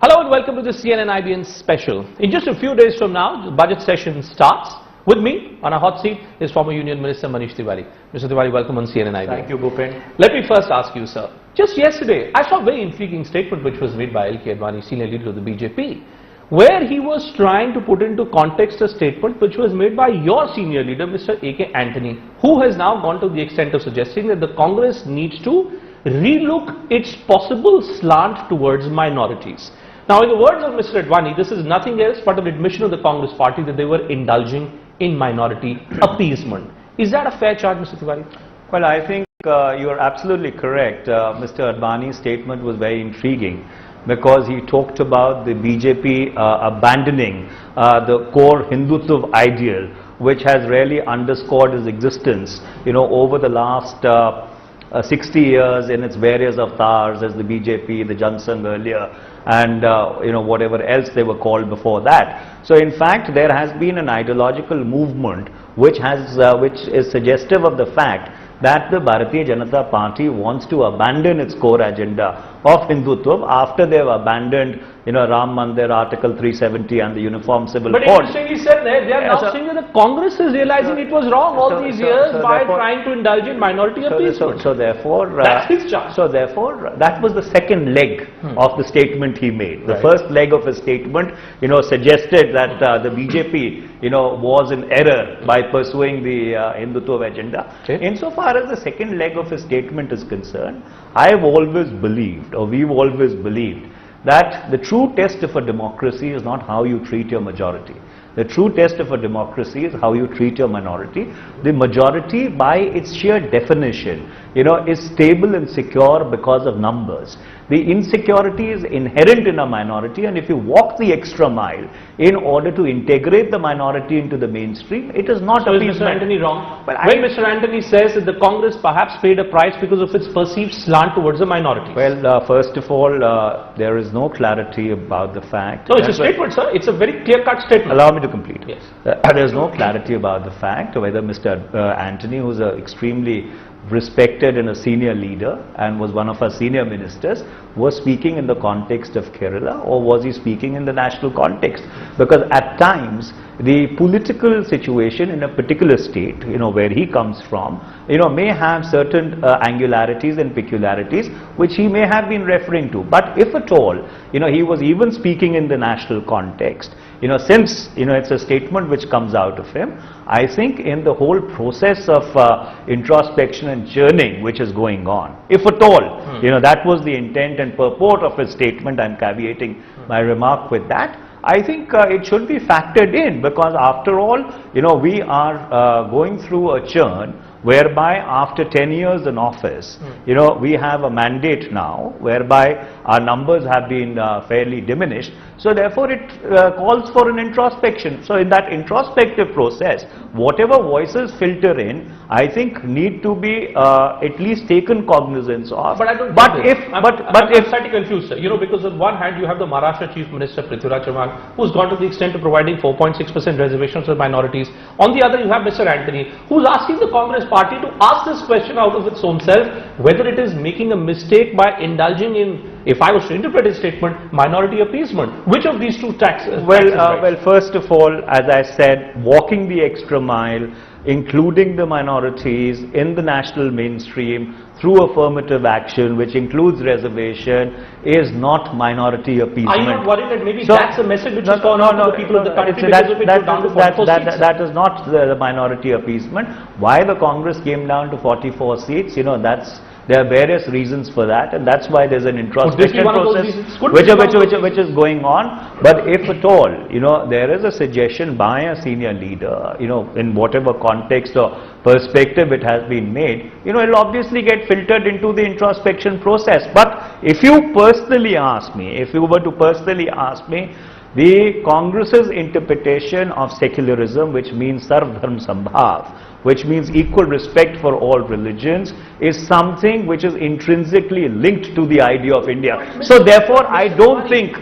Hello and welcome to the CNN-IBN special. In just a few days from now, the budget session starts. With me on a hot seat is former Union Minister Manish Tewari. Mr. Tewari, welcome on CNN-IBN. Thank you, Bhupen. Let me first ask you, sir. Just yesterday, I saw a very intriguing statement which was made by L.K. Antony, senior leader of the BJP, where he was trying to put into context a statement which was made by your senior leader, Mr. A.K. Antony, who has now gone to the extent of suggesting that the Congress needs to relook its possible slant towards minorities. Now, in the words of Mr. Advani, this is nothing else but an admission of the Congress party that they were indulging in minority appeasement. Is that a fair charge, Mr. Tewari? Well, I think you are absolutely correct. Mr. Advani's statement was very intriguing because he talked about the BJP abandoning the core Hindutva ideal, which has really underscored its existence, over the last 60 years in its various avatars as the BJP, the Jansangh earlier, and whatever else they were called before that. So in fact, there has been an ideological movement which is suggestive of the fact that the Bharatiya Janata Party wants to abandon its core agenda of Hindutva after they have abandoned Ram Mandir, Article 370 and the Uniform Civil Code. But interestingly said, they are now saying that the Congress is realizing it was wrong all these years by trying to indulge in minority appeasement. So therefore, that's his charge. So therefore, that was the second leg of the statement he made. The first leg of his statement, suggested that the BJP, was in error by pursuing the Hindutva agenda. Okay. Insofar as the second leg of his statement is concerned, I have always believed, or we've always believed, that the true test of a democracy is not how you treat your majority. The true test of a democracy is how you treat your minority. The majority, by its sheer definition, is stable and secure because of numbers. The insecurity is inherent in a minority, and if you walk the extra mile in order to integrate the minority into the mainstream, it is not appeasement. Is Mr. Antony wrong? When Mr. Antony says that the Congress perhaps paid a price because of its perceived slant towards the minorities. Well, first of all, there is no clarity about the fact. No, it's a statement, sir. It's a very clear-cut statement. Allow me to complete. Yes. There is no clarity about the fact whether Mr. Antony, who is an extremely respected and a senior leader and was one of our senior ministers, was speaking in the context of Kerala, or was he speaking in the national context? Because at times the political situation in a particular state, where he comes from, may have certain angularities and peculiarities which he may have been referring to. But if at all, he was even speaking in the national context, since it's a statement which comes out of him, I think in the whole process of introspection and churning which is going on, if at all, that was the intent and purport of his statement, I'm caveating my remark with that, I think it should be factored in, because after all, we are going through a churn whereby after 10 years in office, we have a mandate now whereby our numbers have been fairly diminished. So therefore, it calls for an introspection. So in that introspective process, whatever voices filter in, I think need to be at least taken cognizance of. But I don't. I'm slightly confused, sir. Because on one hand you have the Maharashtra Chief Minister Prithviraj Chauhan, who's gone to the extent of providing 4.6% reservations for minorities. On the other, you have Mr. Antony, who's asking the Congress party to ask this question out of its own self, whether it is making a mistake by indulging in, if I was to interpret his statement, minority appeasement. Which of these two taxes? Well, first of all, as I said, walking the extra mile, including the minorities in the national mainstream through affirmative action, which includes reservation, is not minority appeasement. Are you not worried that maybe that's a message which is gone out to the people of the country? That is not the minority appeasement. Why the Congress came down to 44 seats, there are various reasons for that, and that's why there's an introspection process which is going on. But if at all, there is a suggestion by a senior leader, in whatever context or perspective it has been made, it'll obviously get filtered into the introspection process. But if you personally ask me, the Congress's interpretation of secularism, which means Sarv Dharm Sambhav, which means equal respect for all religions, is something which is intrinsically linked to the idea of India. So therefore, I don't think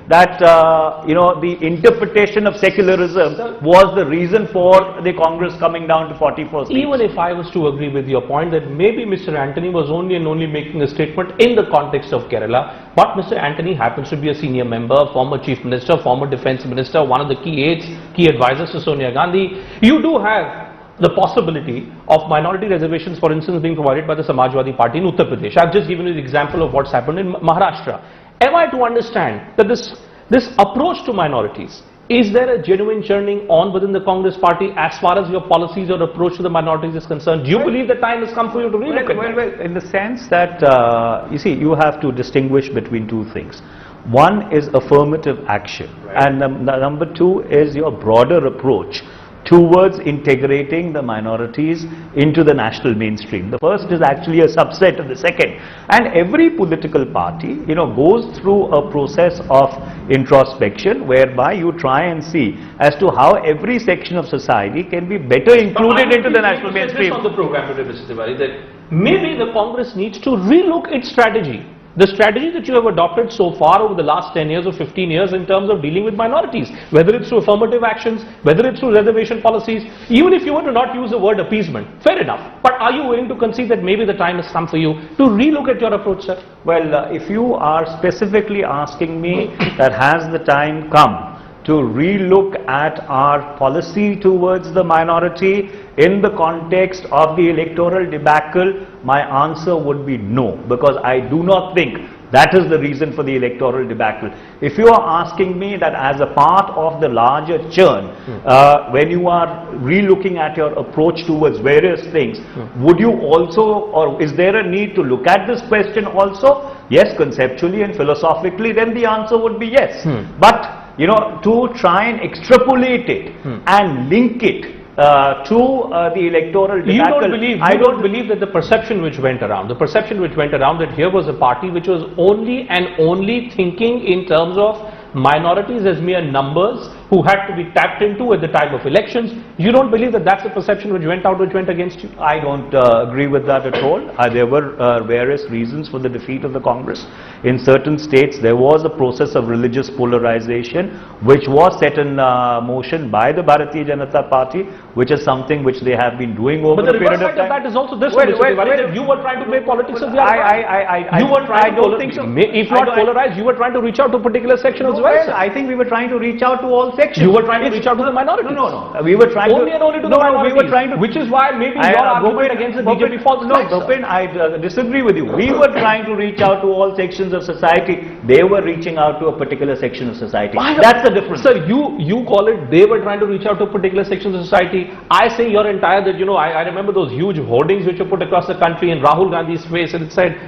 that the interpretation of secularism was the reason for the Congress coming down to 44 seats. Even if I was to agree with your point that maybe Mr. Antony was only and only making a statement in the context of Kerala, but Mr. Antony happens to be a senior member, former chief minister, former defense minister, one of the key aides, key advisors to Sonia Gandhi. You do have the possibility of minority reservations, for instance, being provided by the Samajwadi Party in Uttar Pradesh. I've just given you the example of what's happened in Maharashtra. Am I to understand that this approach to minorities, is there a genuine churning on within the Congress party as far as your policies or approach to the minorities is concerned? Do you believe the time has come for you to relook at it? Well, in the sense that, you see, you have to distinguish between two things. One is affirmative action, and number two is your broader approach towards integrating the minorities into the national mainstream. The first is actually a subset of the second, and every political party goes through a process of introspection whereby you try and see as to how every section of society can be better included into the national mainstream. On the program today, Mr. Tewari, that maybe the Congress needs to relook its strategy. The strategy that you have adopted so far over the last 10 years or 15 years in terms of dealing with minorities, whether it's through affirmative actions, whether it's through reservation policies, even if you were to not use the word appeasement, fair enough. But are you willing to concede that maybe the time has come for you to relook at your approach, sir? Well, if you are specifically asking me that has the time come to relook at our policy towards the minority in the context of the electoral debacle, my answer would be no, because I do not think that is the reason for the electoral debacle. If you are asking me that as a part of the larger churn, when you are relooking at your approach towards various things, would you also, or is there a need to look at this question also? Yes, conceptually and philosophically, then the answer would be yes. But to try and extrapolate it and link it to the electoral debacle. I don't believe that the perception which went around that here was a party which was only and only thinking in terms of minorities as mere numbers who had to be tapped into at the time of elections. You don't believe that that's the perception which went against you? I don't agree with that at all. There were various reasons for the defeat of the Congress. In certain states, there was a process of religious polarization which was set in motion by the Bharatiya Janata Party, which is something which they have been doing over a period of time. But the reverse side of that is also this, you were trying to make politics of the other. I don't think so. If not polarized, you were trying to reach out to a particular section as well. Well, I think we were trying to reach out to all sections. You were trying to reach out to the minorities. No. We were trying only to the minorities. We were trying to, which is why maybe your argument against the BJP falls flat. No, Bhupin, I disagree with you. We were trying to reach out to all sections of society. They were reaching out to a particular section of society. That's the difference. Sir, you call it they were trying to reach out to a particular section of society. I say your entire that I remember those huge hoardings which were put across the country in Rahul Gandhi's face, and it said,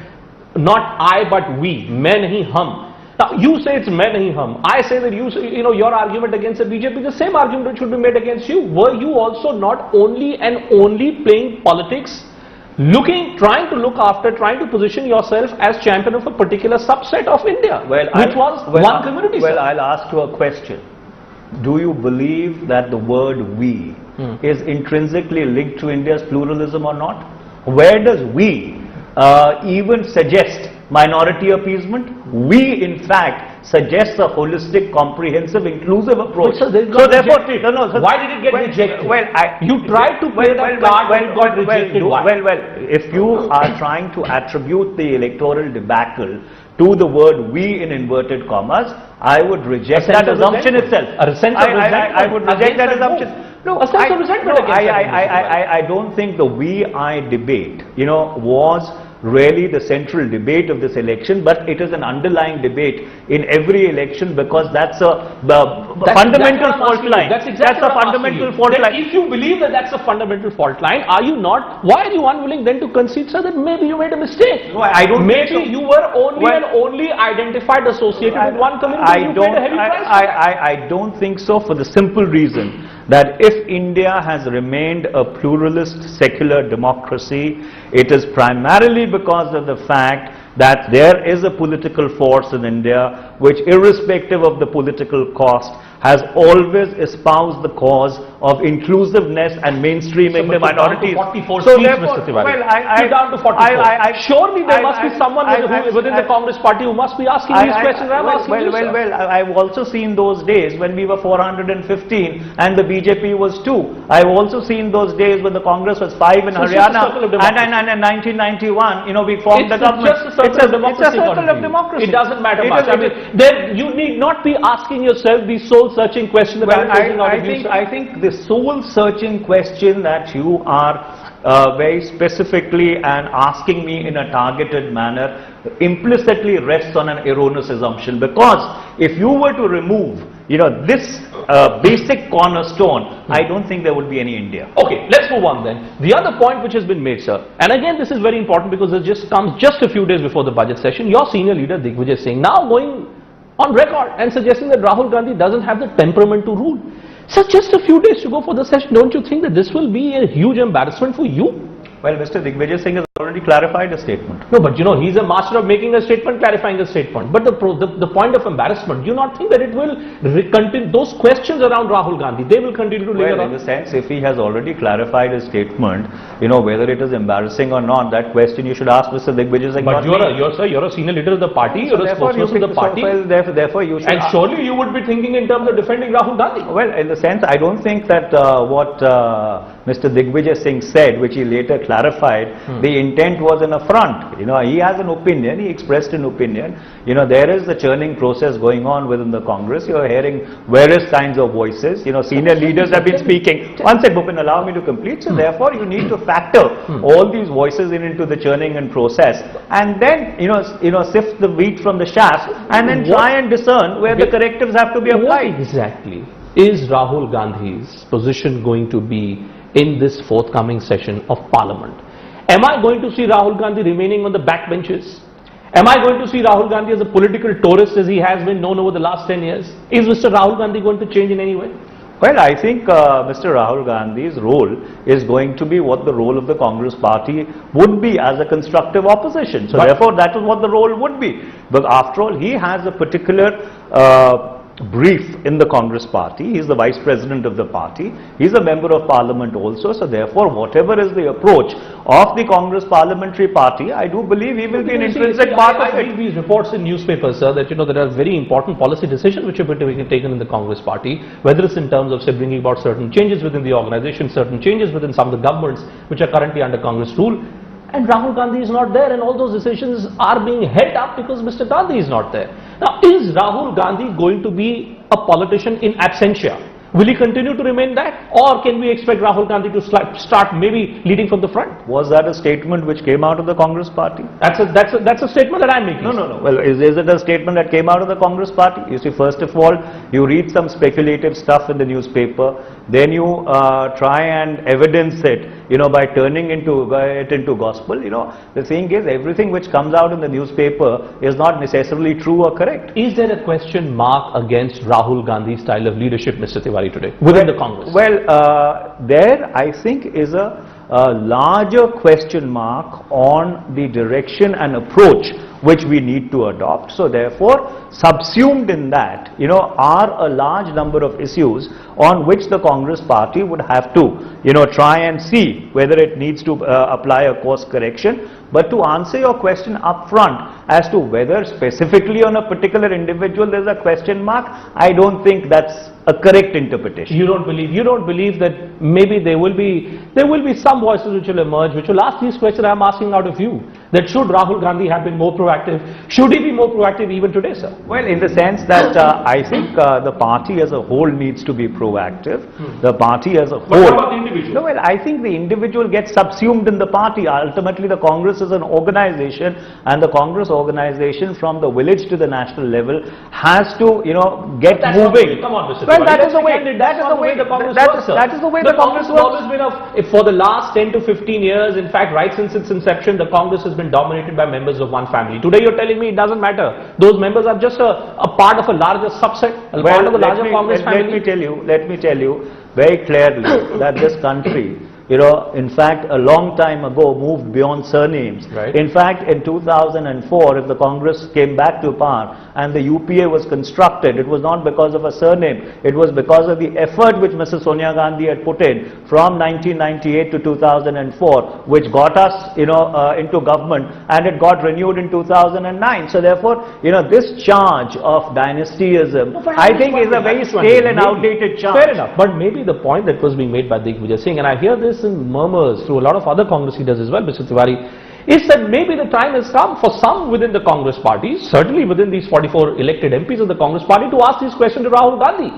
not I but we, main nahi hum. Now, you say it's main nahi hum. I say that your argument against the BJP, the same argument which should be made against you. Were you also not only and only playing politics, trying to position yourself as champion of a particular subset of India, which was one community? Well, I'll ask you a question. Do you believe that the word we is intrinsically linked to India's pluralism or not? Where does we even suggest minority appeasement? We, in fact, suggest a holistic, comprehensive, inclusive approach. So therefore, why did it get rejected? You tried to play that card and got rejected. If you are trying to attribute the electoral debacle to the word we in inverted commas, I would reject that assumption itself. A sense of resentment. I would reject that assumption. No, a sense of resentment against I don't think the we-I debate, was really the central debate of this election, but it is an underlying debate in every election, because that's a fundamental fault line. That's a fundamental fault line. If you believe that that's a fundamental fault line, why are you unwilling then to concede, sir, that maybe you made a mistake? No, I don't. Maybe you were only identified associated with one community. I don't think so, for the simple reason that if India has remained a pluralist secular democracy, it is primarily because of the fact that there is a political force in India which, irrespective of the political cost, has always espoused the cause of inclusiveness and mainstreaming the minorities. 44 So seats, therefore, Mr. Tewari. well, You're down to 44. Surely there must be someone within the Congress party who must be asking these questions. I'm asking you, sir. Well, I've also seen those days when we were 415 and the BJP was 2. I've also seen those days when the Congress was 5 in Haryana, and in 1991, we formed the government. It's just a circle of democracy. It doesn't matter much. Then you need not be asking yourself the soul-searching question that I think the soul-searching question that you are very specifically and asking me in a targeted manner implicitly rests on an erroneous assumption, because if you were to remove this basic cornerstone, I don't think there would be any India. Okay, let's move on then. The other point which has been made, sir, and again this is very important because it just comes just a few days before the budget session. Your senior leader Digvijay Singh now going on record and suggesting that Rahul Gandhi doesn't have the temperament to rule. So just a few days to go for the session, don't you think that this will be a huge embarrassment for you? Well, Mr. Digvijay Singh has already clarified a statement. No, but he's a master of making a statement, clarifying a statement. But the point of embarrassment, do you not think that it will continue, those questions around Rahul Gandhi, they will continue to linger on? Well, in the sense, if he has already clarified his statement, whether it is embarrassing or not, that question you should ask Mr. Digvijay Singh. But you're a senior leader of the party, you're a spokesperson of the party. Therefore you should. And surely you would be thinking in terms of defending Rahul Gandhi. Well, in the sense, I don't think that what Mr. Digvijay Singh said, which he later clarified, the intent was an affront. He has an opinion, he expressed an opinion. There is a churning process going on within the Congress. You are hearing various kinds of voices. Senior leaders have been speaking. One sec, Bhupin, allow me to complete. So therefore, you need to factor all these voices into the churning and process, and then sift the wheat from the chaff, and then try and discern where the correctives have to be applied. What exactly is Rahul Gandhi's position going to be in this forthcoming session of Parliament? Am I going to see Rahul Gandhi remaining on the backbenches? Am I going to see Rahul Gandhi as a political tourist as he has been known over the last 10 years? Is Mr. Rahul Gandhi going to change in any way? Well, I think Mr. Rahul Gandhi's role is going to be what the role of the Congress party would be as a constructive opposition. So therefore, that is what the role would be. But after all, he has a particular brief in the Congress party. He is the vice president of the party. He is a member of parliament also. So therefore, whatever is the approach of the Congress parliamentary party, I do believe he will be an intrinsic part of it. I read these reports in newspapers, sir, that there are very important policy decisions which have been taken in the Congress party, whether it's in terms of say bringing about certain changes within the organization, certain changes within some of the governments which are currently under Congress rule. And Rahul Gandhi is not there, and all those decisions are being held up because Mr. Gandhi is not there. Now, is Rahul Gandhi going to be a politician in absentia? Will he continue to remain that, or can we expect Rahul Gandhi to start maybe leading from the front? Was that a statement which came out of the Congress party? That's a statement that I'm making. No. Well, is it a statement that came out of the Congress party? You see, first of all, you read some speculative stuff in the newspaper, then you try and evidence it, by turning it into gospel. The thing is, everything which comes out in the newspaper is not necessarily true or correct. Is there a question mark against Rahul Gandhi's style of leadership, Mr. Tewari, today within the Congress? Well, there I think is a larger question mark on the direction and approach which we need to adopt. So therefore, subsumed in that, are a large number of issues on which the Congress party would have to, try and see whether it needs to apply a course correction. But to answer your question upfront as to whether specifically on a particular individual there is a question mark, I don't think that's a correct interpretation. You don't believe that maybe there will be some voices which will emerge, which will ask these questions I am asking out of you, that should Rahul Gandhi have been more proactive? Should he be more proactive even today, sir? Well, in the sense that I think the party as a whole needs to be proactive. The party as a whole. But what about the individual? No, well, I think the individual gets subsumed in the party. Ultimately, the Congress is an organization, and the Congress organization from the village to the national level has to, get moving. Come on, Mr. Well, that is the way the Congress works. That is the way the Congress works. Always been for the last 10 to 15 years, in fact, right since its inception, the Congress has been dominated by members of one family. Today, you're telling me it doesn't matter. Those members are just a part of a larger subset, part of the larger Congress family. Let me tell you very clearly that this country in fact, a long time ago moved beyond surnames. Right. In fact, in 2004, if the Congress came back to power and the UPA was constructed, it was not because of a surname, it was because of the effort which Mrs. Sonia Gandhi had put in from 1998 to 2004, which got us, into government, and it got renewed in 2009. So therefore, this charge of dynastyism, I think is a very stale and outdated charge. Fair enough, but maybe the point that was being made by Digvijay Singh, and I hear this in murmurs through a lot of other Congress leaders as well, Mr. Tewari, is that maybe the time has come for some within the Congress party, certainly within these 44 elected MPs of the Congress party, to ask this question to Rahul Gandhi.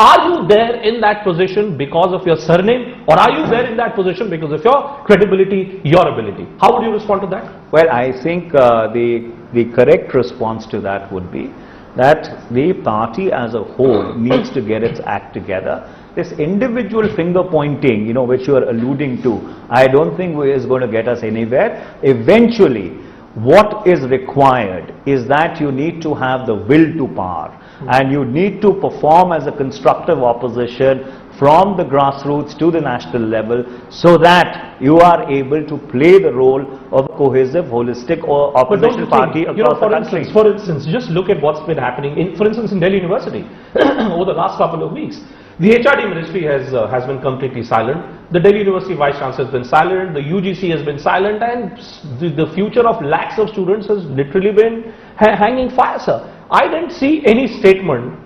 Are you there in that position because of your surname, or are you there in that position because of your credibility, your ability? How would you respond to that? Well, I think the correct response to that would be that the party as a whole needs to get its act together. This individual finger pointing, which you are alluding to, I don't think is going to get us anywhere. Eventually, what is required is that you need to have the will to power, and you need to perform as a constructive opposition from the grassroots to the national level, so that you are able to play the role of a cohesive, holistic or opposition party across the country. For instance, just look at what's been happening for instance, in Delhi University over the last couple of weeks. The HRD ministry has been completely silent. The Delhi University Vice Chancellor has been silent. The UGC has been silent, and the future of lakhs of students has literally been hanging fire, sir. I didn't see any statement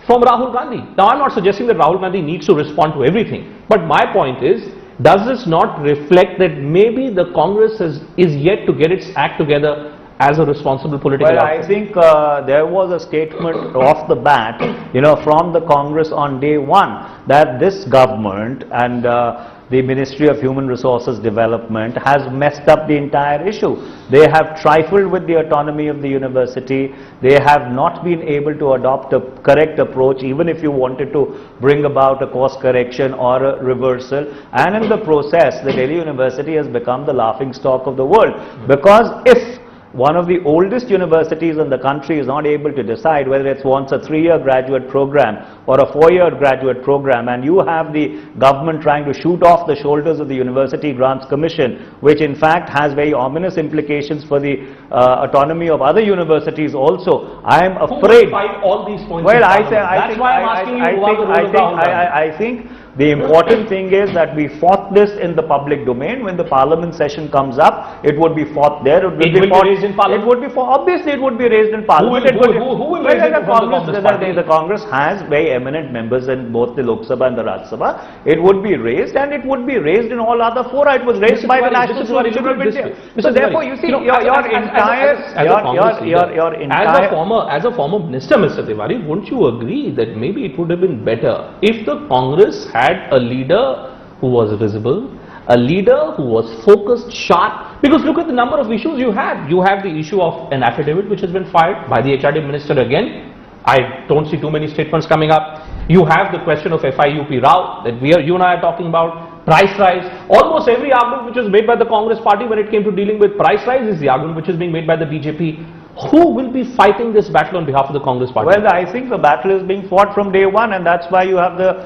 from Rahul Gandhi. Now, I'm not suggesting that Rahul Gandhi needs to respond to everything, but my point is, does this not reflect that maybe the Congress is yet to get its act together as a responsible political outcome? I think there was a statement off the bat, from the Congress on day one, that this government and the Ministry of Human Resources Development has messed up the entire issue. They have trifled with the autonomy of the university. They have not been able to adopt a correct approach, even if you wanted to bring about a course correction or a reversal. And in the process, the Delhi University has become the laughingstock of the world. Because if one of the oldest universities in the country is not able to decide whether it wants a 3-year graduate program or a 4-year graduate program, and you have the government trying to shoot off the shoulders of the University Grants Commission, which in fact has very ominous implications for the autonomy of other universities also, I am afraid. Who will fight all these points? Well, I think the important thing is that we fought this in the public domain. When the Parliament session comes up, it would be fought there. It will be raised in Parliament. It would be obviously it would be raised in Parliament. Who will raise it in the Congress has very eminent members in both the Lok Sabha and the Raj Sabha. It would be raised, and it would be raised in all other fora. It was raised by the National Student of India. So therefore, you see, your entire as a former minister, Mr. Tewari, wouldn't you agree that maybe it would have been better if the Congress had a leader who was visible, a leader who was focused, sharp? Because look at the number of issues you have. You have the issue of an affidavit which has been filed by the HRD minister again. I don't see too many statements coming up. You have the question of FIUP Rao that you and I are talking about. Price rise. Almost every argument which was made by the Congress party when it came to dealing with price rise is the argument which is being made by the BJP. Who will be fighting this battle on behalf of the Congress party? Well, I think the battle is being fought from day one, and that's why you have the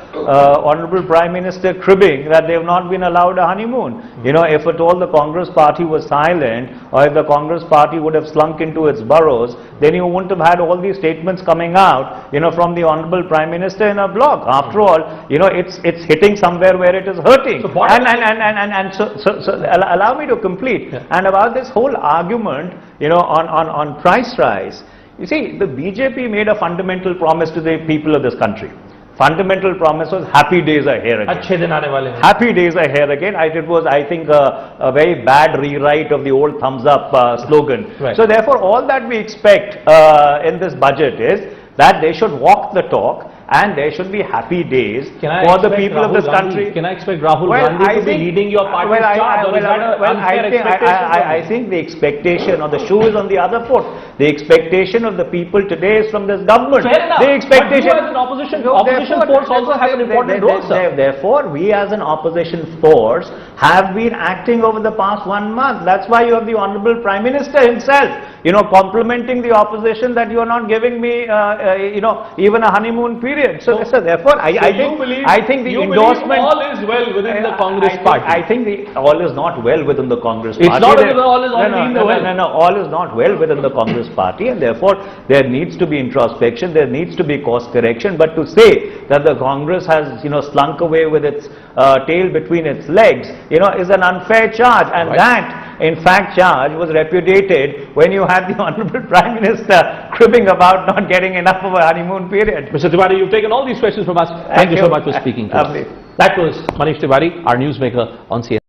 Honorable Prime Minister cribbing that they have not been allowed a honeymoon. If at all the Congress party was silent, or if the Congress party would have slunk into its burrows, then you wouldn't have had all these statements coming out, from the Honorable Prime Minister in a blog. After all, it's hitting somewhere where it is hurting. So allow me to complete. Yeah. And about this whole argument, on price rise, you see, the BJP made a fundamental promise to the people of this country. Fundamental promise was happy days are here again. Happy days are here again. It was, I think, a very bad rewrite of the old thumbs up slogan. Right. So therefore, all that we expect in this budget is that they should walk the talk, and there should be happy days for the people of this country. Can I expect Rahul Gandhi to be leading your party's charge? I think the expectation, or the shoe is on the other foot. The expectation of the people today is from this government. Fair enough. The expectation, but you as an opposition force also have an important role, sir. Therefore, we as an opposition force have been acting over the past 1 month. That's why you have the Honorable Prime Minister himself, complimenting the opposition that you are not giving me, even a honeymoon period. So therefore, I think the endorsement. All is well within the Congress party. I think all is not well within the Congress party. It's not as if all is already in the well. No, all is not well within the Congress party, and therefore there needs to be introspection, there needs to be course correction. But to say that the Congress has, slunk away with its tail between its legs, is an unfair charge, and that, in fact, charge was repudiated when you had the Honorable Prime Minister cribbing about not getting enough of a honeymoon period. Mr. Tewari, you've taken all these questions from us. Thank you so much for speaking to us. That was Manish Tewari, our newsmaker on CNN.